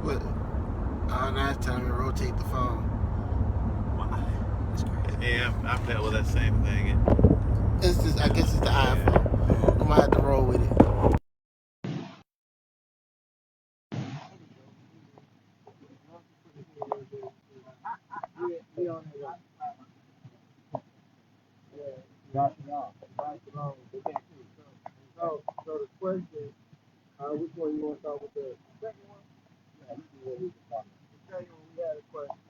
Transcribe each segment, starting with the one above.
But now it's time to rotate the phone. Why? That's crazy. Yeah, I've dealt with that same thing. It's just, I guess it's the iPhone. I'm gonna have to roll with it. So the question, which one you want to start with? The second one? Yeah, this is what we can talk about. The second one, we had a question.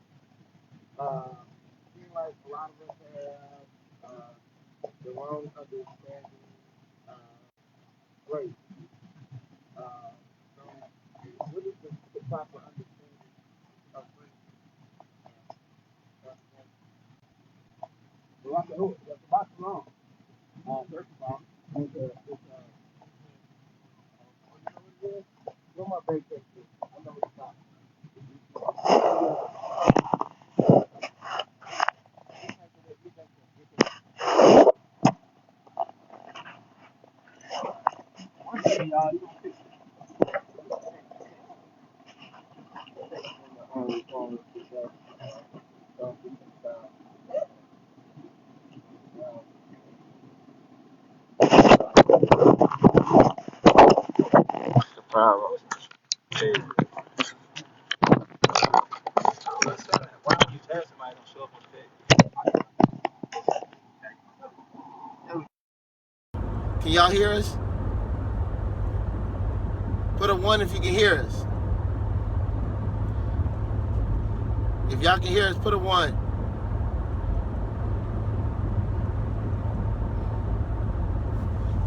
Seems like a lot of us have the wrong understanding race. So, what is the proper understanding of race? That's about wrong. First of all, what my break is? I know what it's about. Problem. Why don't you tell somebody don't show up on the page? Can y'all hear us? Put a 1 if you can hear us. If y'all can hear us, put a 1.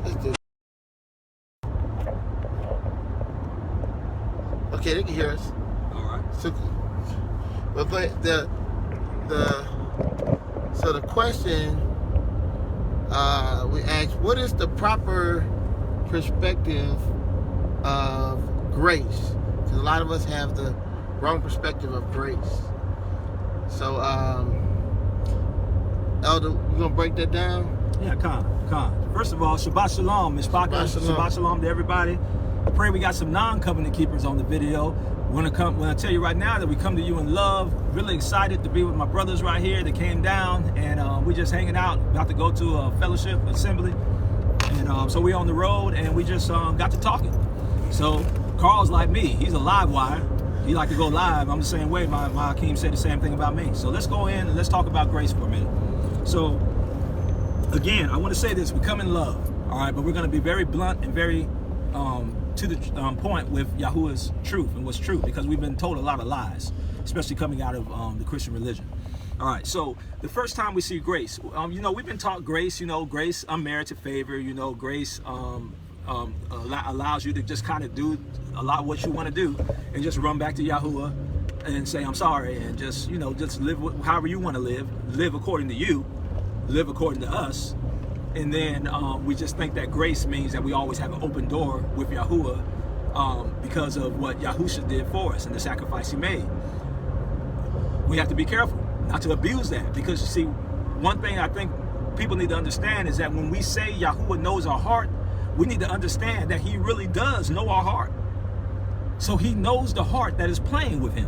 Let's do it. Okay, they can hear us. All right. So, but so the question we asked, what is the proper perspective of grace? Because a lot of us have the wrong perspective of grace. So, Elder, you gonna break that down? Yeah, Khan. First of all, Shabbat Shalom, Shabbat Shalom to everybody. I pray we got some non-covenant keepers on the video. When I tell you right now that we come to you in love, really excited to be with my brothers right here that came down, and we just hanging out, about to go to a fellowship assembly, and so we on the road, and we just got to talking. So Carl's like me, he's a live wire. He like to go live. I'm the same way. My Akeem said the same thing about me. So let's go in and let's talk about grace for a minute. So again, I want to say this: we come in love, all right, but we're going to be very blunt and very to the point with Yahuwah's truth and what's true, because we've been told a lot of lies, especially coming out of the Christian religion. All right, so the first time we see grace, we've been taught grace, grace, unmerited favor, grace allows you to just kind of do a lot of what you want to do and just run back to Yahuwah and say, I'm sorry, and just live however you want to live according to you, live according to us. And then we just think that grace means that we always have an open door with Yahuwah because of what Yahusha did for us and the sacrifice he made. We have to be careful not to abuse that, because you see, one thing I think people need to understand is that when we say Yahuwah knows our heart, we need to understand that he really does know our heart. So he knows the heart that is playing with him.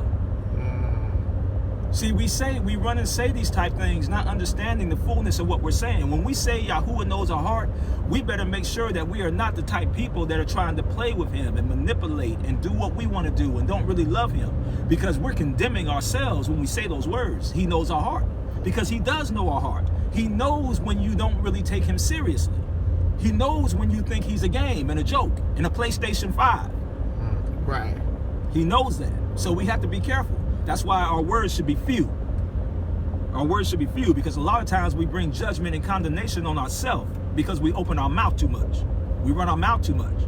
See, we run and say these type things, not understanding the fullness of what we're saying. When we say Yahuwah knows our heart, we better make sure that we are not the type people that are trying to play with him and manipulate and do what we want to do and don't really love him, because we're condemning ourselves when we say those words. He knows our heart, because he does know our heart. He knows when you don't really take him seriously. He knows when you think he's a game and a joke and a PlayStation 5. Right. He knows that. So we have to be careful. That's why our words should be few. Our words should be few, because a lot of times we bring judgment and condemnation on ourselves because we open our mouth too much. We run our mouth too much.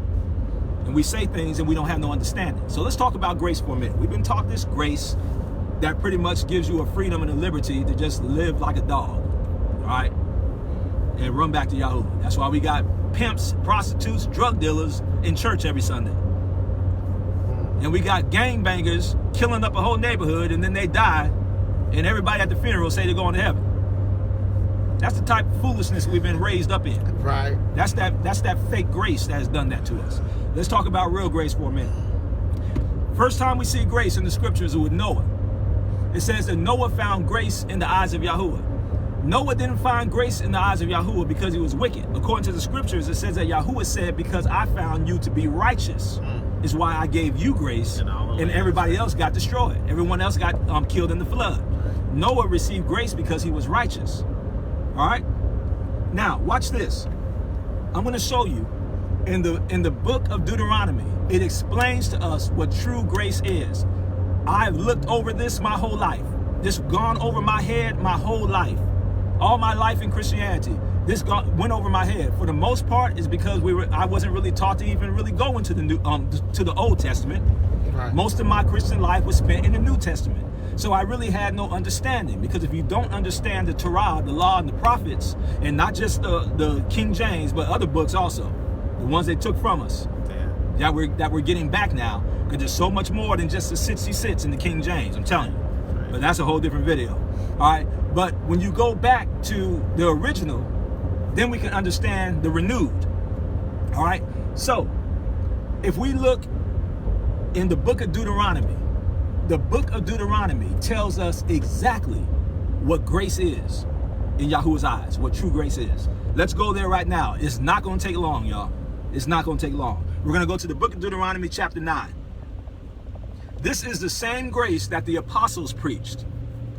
And we say things and we don't have no understanding. So let's talk about grace for a minute. We've been taught this grace that pretty much gives you a freedom and a liberty to just live like a dog. All right? And run back to Yahuwah. That's why we got pimps, prostitutes, drug dealers in church every Sunday. And we got gangbangers killing up a whole neighborhood, and then they die, and everybody at the funeral say they're going to heaven. That's the type of foolishness we've been raised up in. Right. That's that fake grace that has done that to us. Let's talk about real grace for a minute. First time we see grace in the scriptures is with Noah. It says that Noah found grace in the eyes of Yahuwah. Noah didn't find grace in the eyes of Yahuwah because he was wicked. According to the scriptures, it says that Yahuwah said, because I found you to be righteous is why I gave you grace, and everybody else got destroyed. Everyone else got killed in the flood. Noah received grace because he was righteous. All right? Now, watch this. I'm going to show you in the book of Deuteronomy, it explains to us what true grace is. I've looked over this my whole life. This gone over my head my whole life. All my life in Christianity, this went over my head. For the most part, is because I wasn't really taught to even really go into the Old Testament. Right. Most of my Christian life was spent in the New Testament. So I really had no understanding, because if you don't understand the Torah, the law, and the prophets, and not just the King James, but other books also, the ones they took from us, that we're getting back now, because there's so much more than just the 66 in the King James, I'm telling you. But that's a whole different video. All right. But when you go back to the original, then we can understand the renewed. All right. So if we look in the book of Deuteronomy, the book of Deuteronomy tells us exactly what grace is in Yahuwah's eyes, what true grace is. Let's go there right now. It's not going to take long, y'all. It's not going to take long. We're going to go to the book of Deuteronomy chapter 9. This is the same grace that the apostles preached.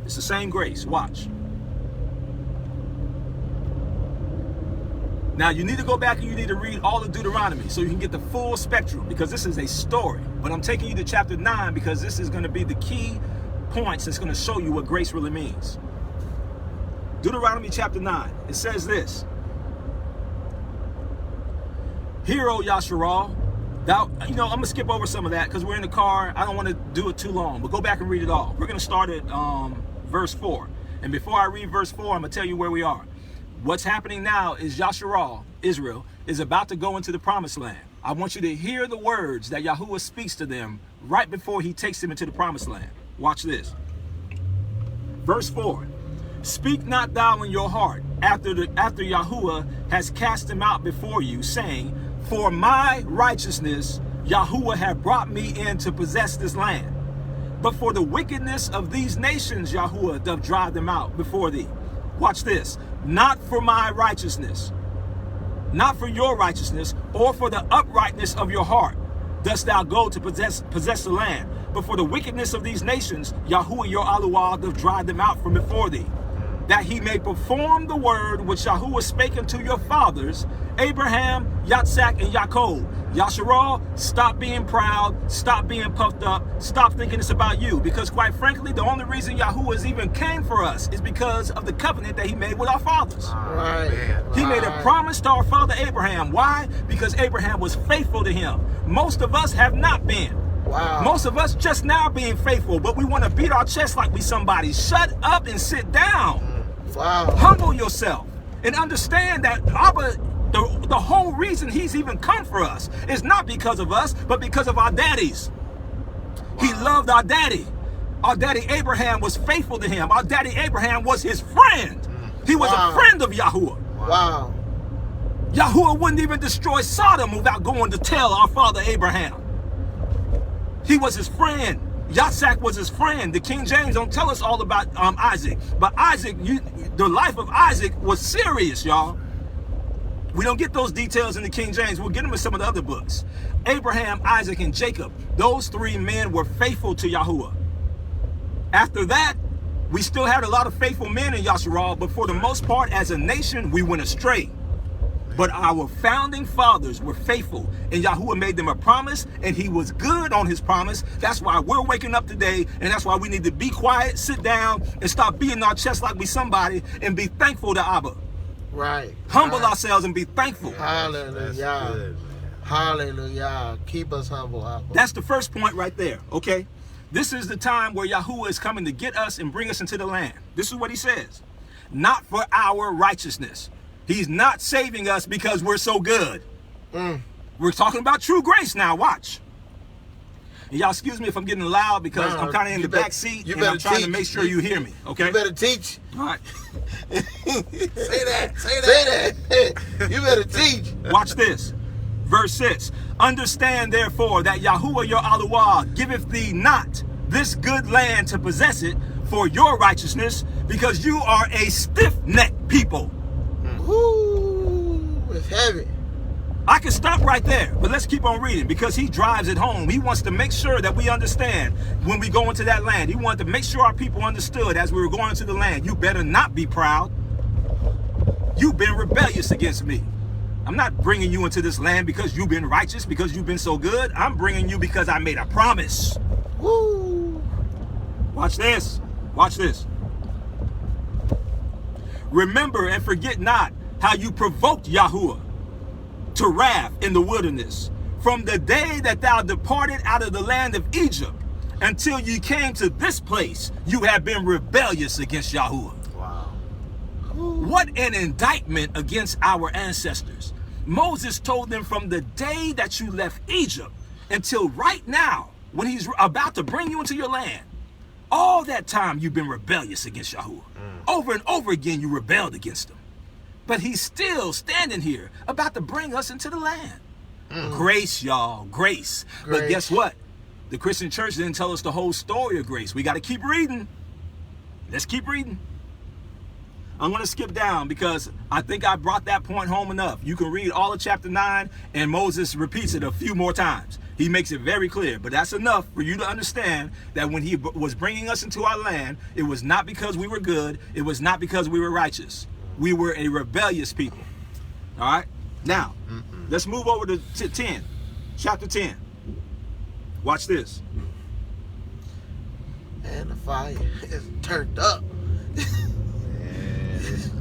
It's the same grace. Watch. Now, you need to go back and you need to read all of Deuteronomy so you can get the full spectrum, because this is a story. But I'm taking you to chapter 9 because this is going to be the key points that's going to show you what grace really means. Deuteronomy chapter 9. It says this. Hear, O Yasharal, thou, I'm going to skip over some of that because we're in the car. I don't want to do it too long, but go back and read it all. We're going to start at verse 4. And before I read verse 4, I'm going to tell you where we are. What's happening now is Yasharal, Israel, is about to go into the promised land. I want you to hear the words that Yahuwah speaks to them right before he takes them into the promised land. Watch this. Verse 4. Speak not thou in your heart after Yahuwah has cast them out before you, saying, for my righteousness Yahuwah hath brought me in to possess this land. But for the wickedness of these nations Yahuwah doth drive them out before thee. Watch this. Not for my righteousness, not for your righteousness, or for the uprightness of your heart dost thou go to possess the land. But for the wickedness of these nations Yahuwah your Aluah doth drive them out from before thee, that he may perform the word which Yahuwah spake unto your fathers, Abraham, Yitzhak, and Yaakov. Yasharal, stop being proud, stop being puffed up, stop thinking it's about you. Because quite frankly, the only reason Yahuwah even came for us is because of the covenant that he made with our fathers. Right. He made a promise to our father Abraham. Why? Because Abraham was faithful to him. Most of us have not been. Wow. Most of us just now being faithful, but we want to beat our chest like we somebody. Shut up and sit down. Wow. Humble yourself and understand that Abba, the whole reason he's even come for us is not because of us, but because of our daddies. Wow. He loved our daddy. Our daddy Abraham was faithful to him. Our daddy Abraham was his friend. He was a friend of Yahuwah. Wow. Yahuwah wouldn't even destroy Sodom without going to tell our father Abraham. He was his friend. Yitzhak was his friend. The King James don't tell us all about Isaac. But Isaac, the life of Isaac was serious, y'all. We don't get those details in the King James. We'll get them in some of the other books. Abraham, Isaac, and Jacob, those three men were faithful to Yahuwah. After that, we still had a lot of faithful men in Yasharal, but for the most part, as a nation, we went astray. But our founding fathers were faithful, and Yahuwah made them a promise, and he was good on his promise. That's why we're waking up today, and that's why we need to be quiet, sit down, and stop beating our chest like we somebody, and be thankful to Abba. Right. Humble ourselves and be thankful. Hallelujah. Good, Hallelujah. Keep us humble, Abba. That's the first point right there, okay? This is the time where Yahuwah is coming to get us and bring us into the land. This is what he says. Not for our righteousness. He's not saving us because we're so good. We're talking about true grace now. Watch. And y'all excuse me if I'm getting loud because I'm kind of in the back seat and I'm trying to make sure you hear me. Okay? You better teach. All right. Say that. You better teach. Watch this. Verse 6, understand therefore that Yahuwah your Allah giveth thee not this good land to possess it for your righteousness, because you are a stiff-necked people. Ooh, it's heavy. I can stop right there, but let's keep on reading, because he drives it home. He wants to make sure that we understand when we go into that land. He wanted to make sure our people understood as we were going into the land. You better not be proud. You've been rebellious against me. I'm not bringing you into this land because you've been righteous, because you've been so good. I'm bringing you because I made a promise. Woo. Watch this. Watch this. Remember and forget not how you provoked Yahuwah to wrath in the wilderness, from the day that thou departed out of the land of Egypt until you came to this place. You have been rebellious against Yahuwah. Wow. What an indictment against our ancestors. Moses told them from the day that you left Egypt until right now, when he's about to bring you into your land, all that time you've been rebellious against Yahuwah. Over and over again you rebelled against him. But he's still standing here about to bring us into the land. Grace, y'all, grace. But guess what? The Christian church didn't tell us the whole story of grace. We got to keep reading. Let's keep reading. I'm going to skip down because I think I brought that point home enough. You can read all of chapter 9, and Moses repeats it a few more times. He makes it very clear, but that's enough for you to understand that when he was bringing us into our land, it was not because we were good. It was not because we were righteous. We were a rebellious people. All right? Now, let's move over to 10, chapter 10. Watch this. And the fire is turned up.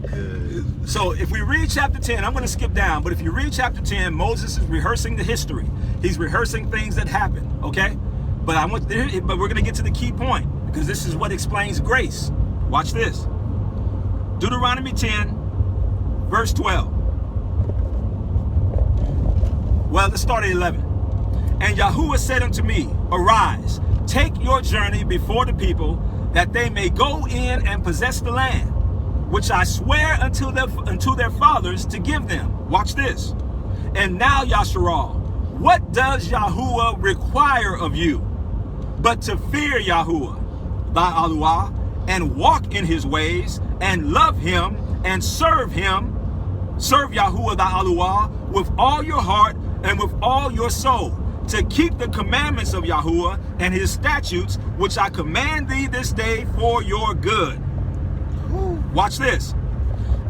Good. So if we read chapter 10, I'm going to skip down, but if you read chapter 10, Moses is rehearsing the history. He's rehearsing things that happened, okay? But but we're going to get to the key point, because this is what explains grace. Watch this. Deuteronomy 10, verse 12. Well, let's start at 11. And Yahuwah said unto me, arise, take your journey before the people, that they may go in and possess the land, which I swear unto their fathers to give them. Watch this. And now, Yasharal, what does Yahuwah require of you, but to fear Yahuwah, thy Allah, and walk in his ways, and love him, and serve him, serve Yahuwah thy Allah, with all your heart and with all your soul, to keep the commandments of Yahuwah and his statutes, which I command thee this day for your good. Watch this.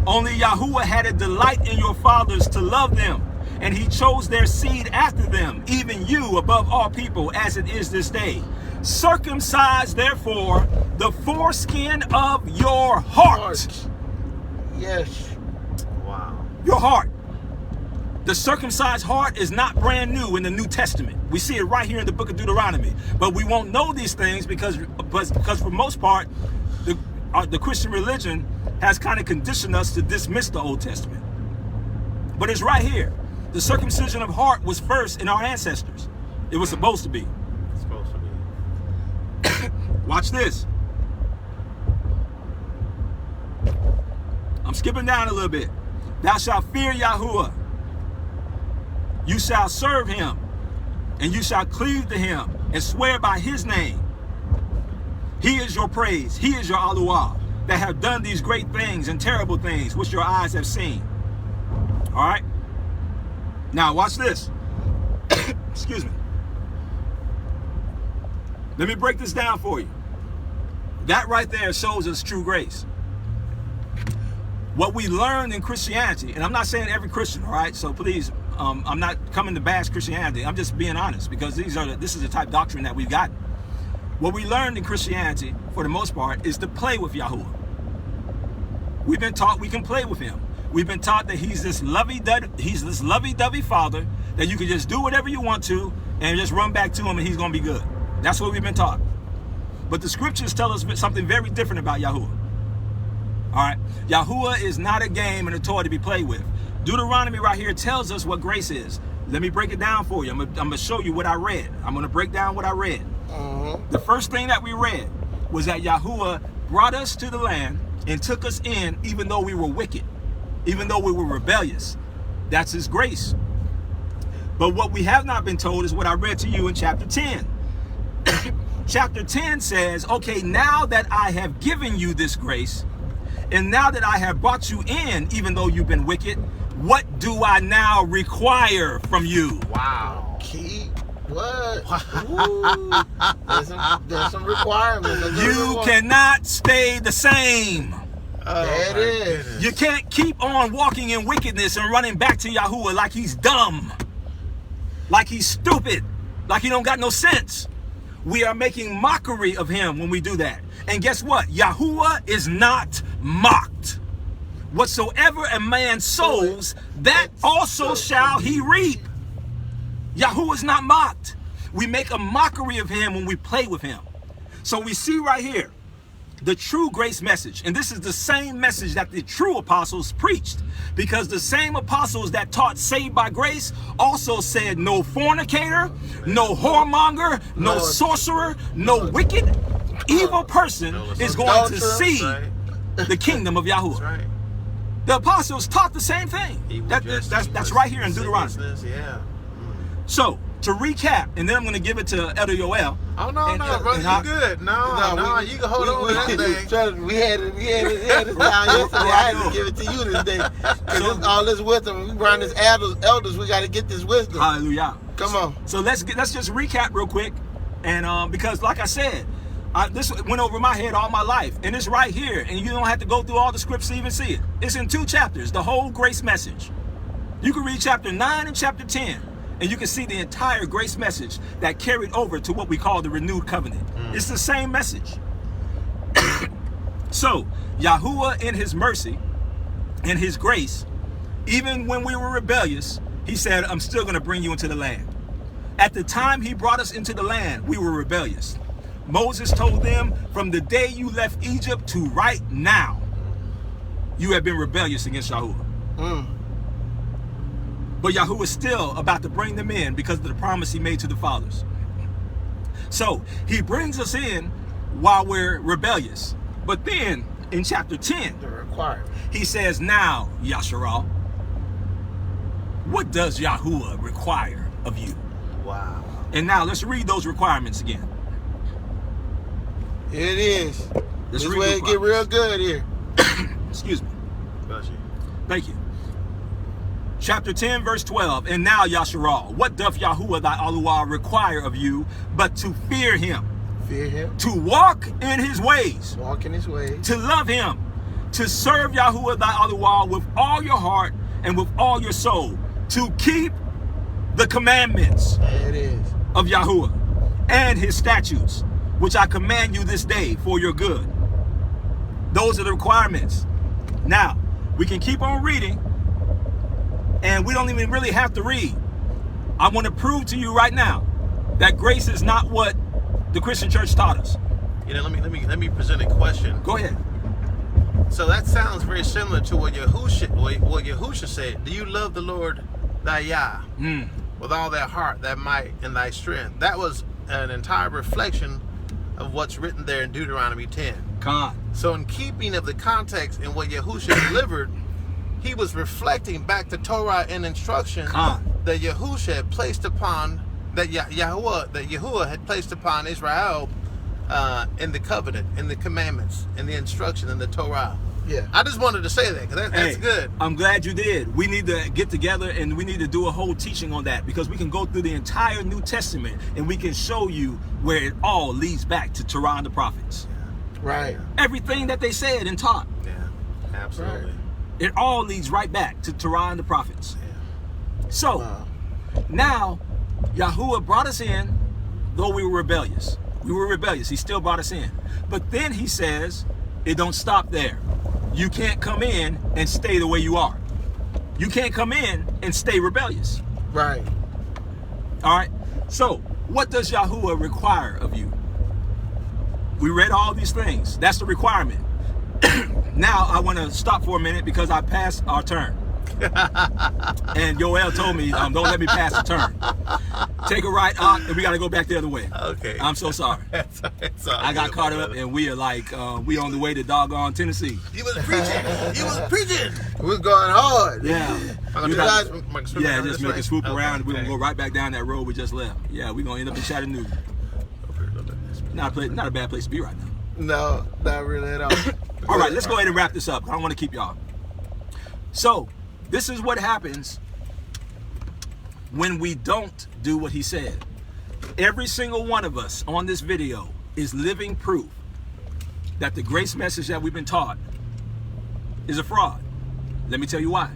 Only Yahuwah had a delight in your fathers to love them, and he chose their seed after them, even you above all people, as it is this day. Circumcise, therefore, the foreskin of your heart. Yes. Wow. Your heart. The circumcised heart is not brand new in the New Testament. We see it right here in the book of Deuteronomy. But we won't know these things because for the most part, the Christian religion has kind of conditioned us to dismiss the Old Testament. But it's right here. The circumcision of heart was first in our ancestors. It was supposed to be. It's supposed to be. Watch this. I'm skipping down a little bit. Thou shalt fear Yahuwah. You shall serve him, and you shall cleave to him, and swear by his name. He is your praise. He is your Allah, that have done these great things and terrible things, which your eyes have seen. All right? Now, watch this. Excuse me. Let me break this down for you. That right there shows us true grace. What we learned in Christianity, and I'm not saying every Christian, all right? So please, I'm not coming to bash Christianity. I'm just being honest, because this is the type of doctrine that we've gotten. What we learned in Christianity, for the most part, is to play with Yahuwah. We've been taught we can play with him. We've been taught that he's this lovey-dovey father that you can just do whatever you want to and just run back to him and he's going to be good. That's what we've been taught. But the scriptures tell us something very different about Yahuwah. All right? Yahuwah is not a game and a toy to be played with. Deuteronomy right here tells us what grace is. Let me break it down for you. I'm going to show you what I read. I'm going to break down what I read. The first thing that we read was that Yahuwah brought us to the land and took us in even though we were wicked, even though we were rebellious. That's his grace. But what we have not been told is what I read to you in chapter 10. Chapter 10 says, okay, now that I have given you this grace, and now that I have brought you in, even though you've been wicked, what do I now require from you? Wow. Keep what? Ooh, there's some requirements. You cannot stay the same. There it is. Goodness. You can't keep on walking in wickedness and running back to Yahuwah like he's dumb, like he's stupid, like he don't got no sense. We are making mockery of him when we do that. And guess what? Yahuwah is not mocked. Whatsoever a man sows, that also shall he reap. Yahuwah is not mocked. We make a mockery of him when we play with him. So we see right here the true grace message. And this is the same message that the true apostles preached, because the same apostles that taught saved by grace also said no fornicator, no whoremonger, no sorcerer, no wicked, evil person is going to see the kingdom of Yahuwah. That's right. The apostles taught the same thing. That's right here in Deuteronomy. Yeah. So, to recap, and then I'm going to give it to Elder Yoel. Oh, no, And- no, brother, and you good. No, you can hold on to that thing. Trust me, we had it down yesterday. I had to give it to you today. Because all this wisdom, we brought this elders, we got to get this wisdom. Hallelujah. Come on. So let's just recap real quick, and because like I said, this went over my head all my life, and it's right here, and you don't have to go through all the scripts to even see it. It's in 2 chapters, the whole grace message. You can read chapter 9 and chapter 10, and you can see the entire grace message that carried over to what we call the renewed covenant. It's the same message. So Yahuwah, in his mercy, in his grace, even when we were rebellious, he said, I'm still going to bring you into the land. At the time he brought us into the land, we were rebellious. Moses told them, from the day you left Egypt to right now, you have been rebellious against Yahuwah. But Yahuwah is still about to bring them in because of the promise he made to the fathers. So he brings us in while we're rebellious. But then in chapter 10, The requirement. he says, now, Yasharal, what does Yahuwah require of you? Wow. And now let's read those requirements again. Here it is. Let's This read way the it get real good here. Excuse me. Bless you. Thank you. Chapter 10, verse 12. And now, Yasharal, what doth Yahuwah thy Aluah require of you but to fear him, Fear him. to walk in his ways, Walk in his ways. to love him, to serve Yahuwah thy Aluah with all your heart and with all your soul, to keep the commandments There it is. of Yahuwah and his statutes, which I command you this day for your good. Those are the requirements. Now, we can keep on reading, and we don't even really have to read. I want to prove to you right now that grace is not what the Christian church taught us. You know, let me present a question. Go ahead. So that sounds very similar to what Yahusha said. Do you love the Lord thy Yah with all thy heart, thy might, and thy strength? That was an entire reflection of what's written there in Deuteronomy 10. Khan. So in keeping of the context in what Yahusha delivered, he was reflecting back to Torah and instruction that Yahusha had placed upon, that Yahuwah had placed upon Israel in the covenant, in the commandments, in the instruction, in the Torah. Yeah. I just wanted to say that because that's Hey, good. I'm glad you did. We need to get together and we need to do a whole teaching on that, because we can go through the entire New Testament and we can show you where it all leads back to Torah and the prophets. Right. Everything that they said and taught, Yeah, absolutely. it all leads right back to Torah and the prophets. Yeah. So Wow. now Yahuwah brought us in, though we were rebellious. We were rebellious. He still brought us in. But then he says, it don't stop there. You can't come in and stay the way you are. You can't come in and stay rebellious. Right. All right. So what does Yahuwah require of you? We read all these things. That's the requirement. Now I want to stop for a minute because I passed our turn. And Yoel told me, don't let me pass the turn. Take a right, and we got to go back the other way. Okay. I'm so sorry. It's all I got good, caught my up, brother. and we are like, we on the way to doggone Tennessee. He was preaching. He was preaching. We're going hard. Yeah. I'm You gonna got- do that. Yeah, just make a swoop around, and we're going to Okay. go right back down that road we just left. Yeah, we're going to end up in Chattanooga. Not a bad place to be right now. No, not really at all. All right, let's go ahead and wrap this up. I don't want to keep y'all. So, this is what happens when we don't do what he said. Every single one of us on this video is living proof that the grace message that we've been taught is a fraud. Let me tell you why.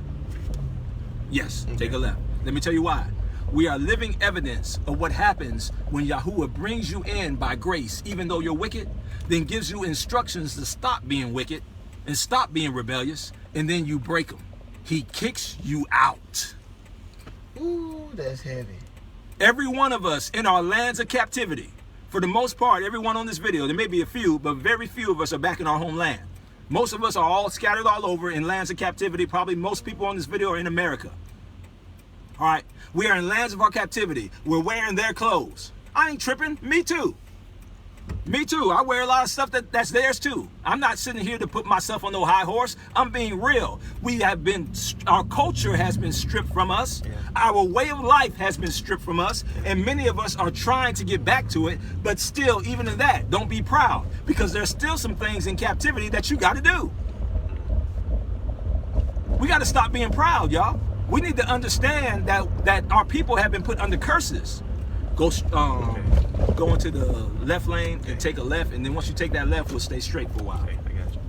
Yes, take a left. Let me tell you why. We are living evidence of what happens when Yahuwah brings you in by grace, even though you're wicked, then gives you instructions to stop being wicked and stop being rebellious, and then you break them. He kicks you out. Ooh, that's heavy. Every one of us in our lands of captivity, for the most part, everyone on this video, there may be a few, but very few of us are back in our homeland. Most of us are all scattered all over in lands of captivity. Probably most people on this video are in America. All right, we are in lands of our captivity. We're wearing their clothes. I ain't tripping. Me too. Me too. I wear a lot of stuff that's theirs too. I'm not sitting here to put myself on no high horse. I'm being real. Our culture has been stripped from us. Yeah. Our way of life has been stripped from us. And many of us are trying to get back to it. But still, even in that, don't be proud. Because there's still some things in captivity that you got to do. We got to stop being proud, y'all. We need to understand that our people have been put under curses. Go into the left lane and take a left, and then once you take that left, we'll stay straight for a while. Okay, I got you.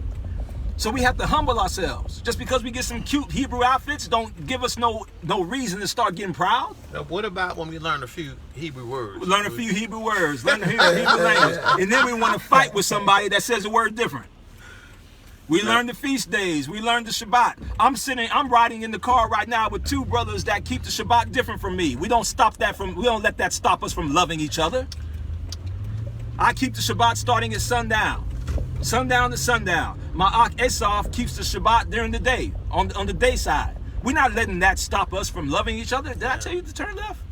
So we have to humble ourselves. Just because we get some cute Hebrew outfits, don't give us no reason to start getting proud. Now, what about when we learn a few Hebrew words? Learn a few Hebrew words, learn the Hebrew language, and then we want to fight with somebody that says a word different. We learn the feast days. We learn the Shabbat. I'm riding in the car right now with two brothers that keep the Shabbat different from me. We don't let that stop us from loving each other. I keep the Shabbat starting at sundown. Sundown to sundown. My Ak Esaf keeps the Shabbat during the day, on the day side. We're not letting that stop us from loving each other. Did I tell you to turn left?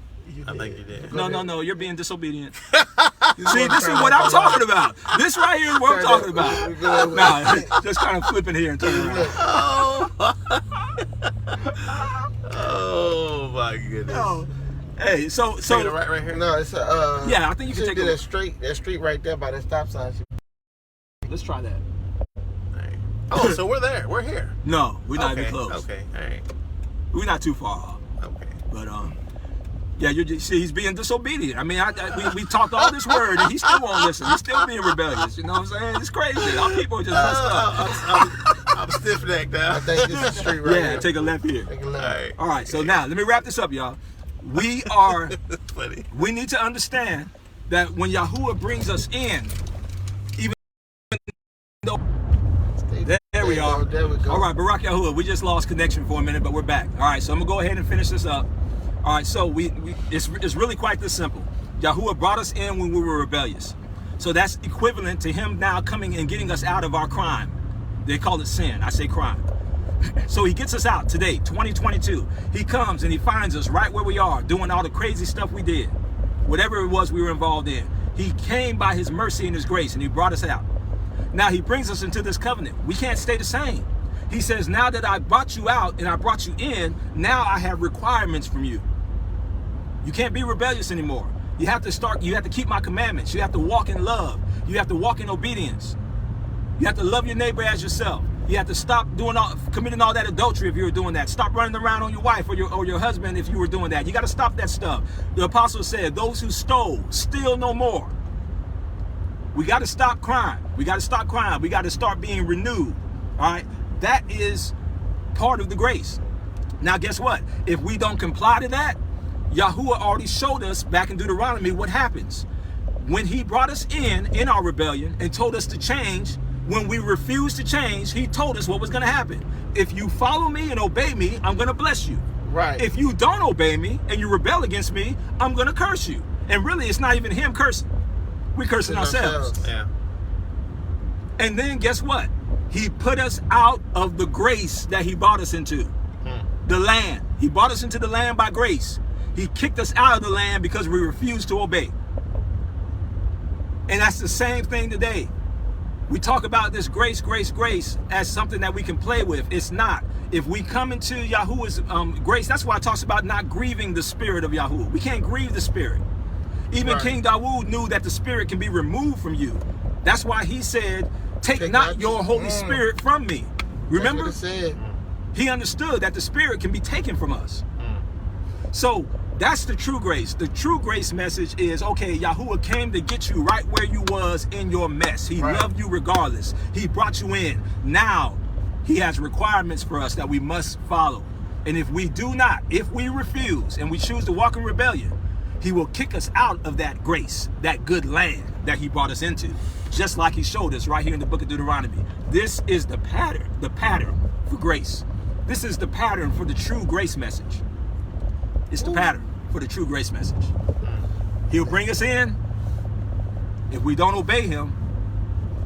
I think you did. No, you're being disobedient. See, this is what I'm talking about. This right here is what I'm talking about. Nah, just kind of flipping here and turning around. Oh my goodness. Oh. Hey, so Take it right here. No, it's yeah, I think you can should take do a that street right there by the stop sign. Let's try that. Alright. Oh, so we're there. We're here. No, we're not Okay, even close. Okay. All right. We're not too far off. Okay. But yeah, see, he's being disobedient. I mean, we talked all this word, and he still won't listen. He's still being rebellious. You know what I'm saying? It's crazy. Our people are just messed up. I'm stiff-necked I now. think this is the street right Yeah, here. take a left here. Take a All left. right. All right, so now let me wrap this up, y'all. We Funny. need to understand that when Yahuwah brings us in, even though there we are. There we go. All right, Barak Yahuwah, we just lost connection for a minute, but we're back. All right, so I'm gonna go ahead and finish this up. All right, so it's really quite this simple. Yahuwah brought us in when we were rebellious. So that's equivalent to him now coming and getting us out of our crime. They call it sin. I say crime. So he gets us out today, 2022. He comes and he finds us right where we are, doing all the crazy stuff we did. Whatever it was we were involved in. He came by his mercy and his grace and he brought us out. Now he brings us into this covenant. We can't stay the same. He says, now that I brought you out and I brought you in, now I have requirements from you. You can't be rebellious anymore. You have to keep my commandments. You have to walk in love. You have to walk in obedience. You have to love your neighbor as yourself. You have to stop committing all that adultery if you were doing that. Stop running around on your wife or your husband if you were doing that. You got to stop that stuff. The apostle said, those who stole, steal no more. We got to stop crime. We got to stop crime. We got to start being renewed. All right? That is part of the grace. Now, guess what? If we don't comply to that, Yahuwah already showed us back in Deuteronomy what happens. When he brought us in our rebellion and told us to change, when we refused to change, he told us what was going to happen. If you follow me and obey me, I'm going to bless you. Right. If you don't obey me and you rebel against me, I'm going to curse you. And really, it's not even him cursing. We're cursing ourselves. Yeah. And then guess what? He put us out of the grace that he brought us into. The land. He brought us into the land by grace. He kicked us out of the land because we refused to obey. And that's the same thing today. We talk about this grace, grace, grace as something that we can play with. It's not. If we come into Yahuwah's grace, that's why it talks about not grieving the spirit of Yahuwah. We can't grieve the spirit. Even Right. King Dawood knew that the spirit can be removed from you. That's why he said, take not your Holy Spirit from me. Remember? That's what it said. He understood that the spirit can be taken from us. So that's the true grace. The true grace message is, okay, Yahuwah came to get you right where you was in your mess. He Right. loved you regardless. He brought you in. Now he has requirements for us that we must follow. And if we do not, if we refuse and we choose to walk in rebellion, he will kick us out of that grace, that good land that he brought us into. Just like he showed us right here in the book of Deuteronomy. This is the pattern for grace. This is the pattern for the true grace message. It's the pattern for the true grace message. He'll bring us in. If we don't obey him,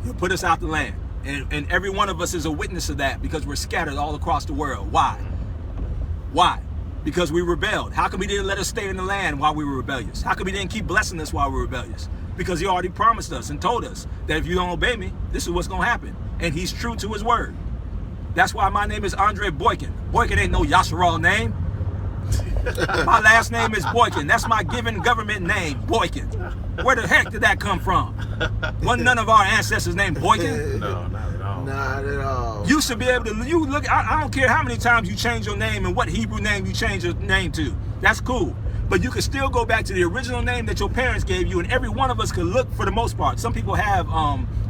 he'll put us out the land. And every one of us is a witness of that because we're scattered all across the world. Why? Why? Because we rebelled. How come he didn't let us stay in the land while we were rebellious? How come he didn't keep blessing us while we were rebellious? Because he already promised us and told us that if you don't obey me, this is what's going to happen. And he's true to his word. That's why my name is Andre Boykin. Boykin ain't no Yasharal name. My last name is Boykin. That's my given government name, Boykin. Where the heck did that come from? Wasn't none of our ancestors named Boykin? No, not at all. Not at all. You should be able to, you look, I don't care how many times you change your name and what Hebrew name you change your name to. That's cool. But you can still go back to the original name that your parents gave you, and every one of us could look for the most part. Some people have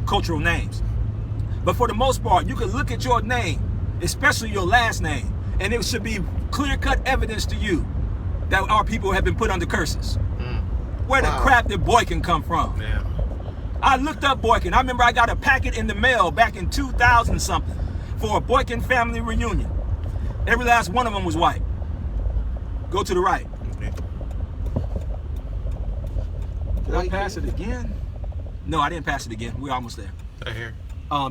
cultural names. But for the most part, you can look at your name, especially your last name, and it should be clear-cut evidence to you that our people have been put under curses. Where the crap did Boykin come from? Yeah. I looked up Boykin. I remember I got a packet in the mail back in 2000 something for a Boykin family reunion. Every last one of them was white. Go to the right. Okay. Did I pass it again? No, I didn't pass it again. We're almost there. Right here.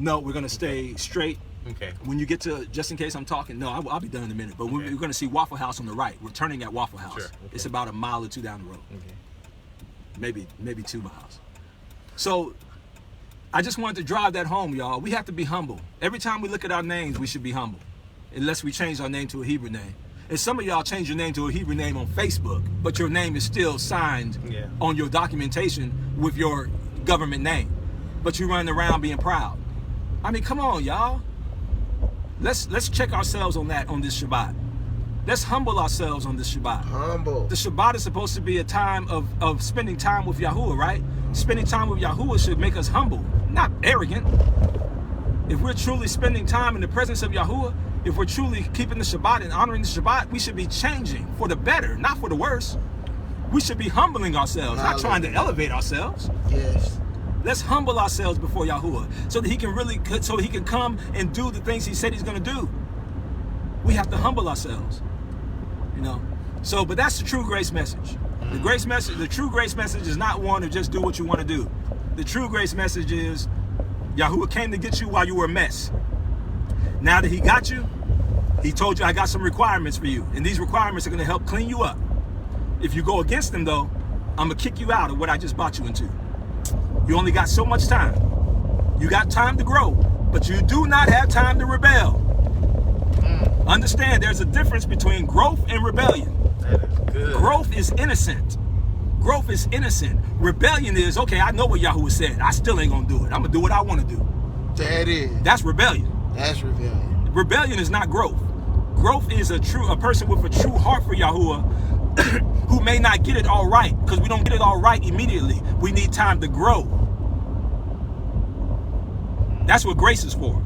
No, we're gonna stay straight. Okay. When you get to, just in case I'm talking, no, I'll be done in a minute. But we're gonna see Waffle House on the right. We're turning at Waffle House. Sure, okay. It's about a mile or two down the road. Okay. Maybe 2 miles. So I just wanted to drive that home, y'all. We have to be humble. Every time we look at our names, we should be humble. Unless we change our name to a Hebrew name. And some of y'all change your name to a Hebrew name on Facebook, but your name is still signed on your documentation with your government name. But you running around being proud. I mean, come on, y'all. Let's check ourselves on that on this Shabbat. Let's humble ourselves on this Shabbat. Humble. The Shabbat is supposed to be a time of spending time with Yahuwah, right? Spending time with Yahuwah should make us humble, not arrogant. If we're truly spending time in the presence of Yahuwah, if we're truly keeping the Shabbat and honoring the Shabbat, we should be changing for the better, not for the worse. We should be humbling ourselves, not trying to elevate ourselves. Yes. Let's humble ourselves before Yahuwah so that he can come and do the things he said he's going to do. We have to humble ourselves, you know. So, but that's the true grace message. The grace message, the true grace message is not one to just do what you want to do. The true grace message is Yahuwah came to get you while you were a mess. Now that he got you, he told you, I got some requirements for you. And these requirements are going to help clean you up. If you go against them, though, I'm going to kick you out of what I just brought you into. You only got so much time. You got time to grow, but you do not have time to rebel. Understand, there's a difference between growth and rebellion. That is good. Growth is innocent. Growth is innocent. Rebellion is, okay, I know what Yahuwah said. I still ain't going to do it. I'm going to do what I want to do. That is. That's rebellion. That's rebellion. Rebellion is not growth. Growth is a person with a true heart for Yahuwah who may not get it all right, because we don't get it all right immediately. We need time to grow. That's what grace is for.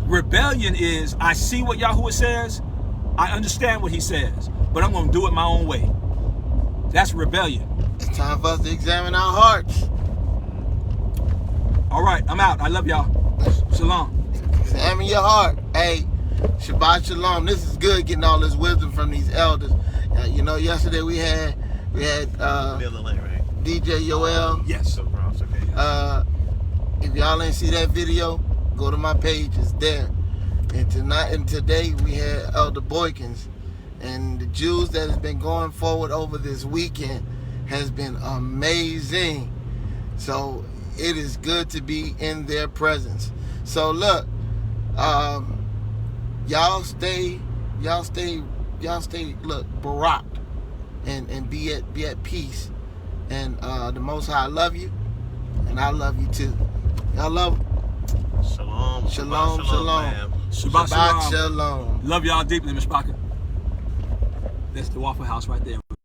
Rebellion is, I see what Yahuwah says, I understand what he says, but I'm going to do it my own way. That's rebellion. It's time for us to examine our hearts. All right, I'm out. I love y'all. Shalom. Examine your heart. Hey, Shabbat Shalom. This is good getting all this wisdom from these elders. You know, yesterday we had DJ Yoel. Yes. Okay. If y'all ain't see that video, go to my page. It's there. And today we had Elder Boykins, And the Jews that has been going forward over this weekend has been amazing. So it is good to be in their presence. So look, y'all stay, look, Barak, and be at peace. And the Most High, I love you, and I love you too. Y'all love. Shalom. Shalom, shalom. Ma'am. Shabbat Shabbat shalom. shalom. Love y'all deeply, Mishpacha. That's the Waffle House right there.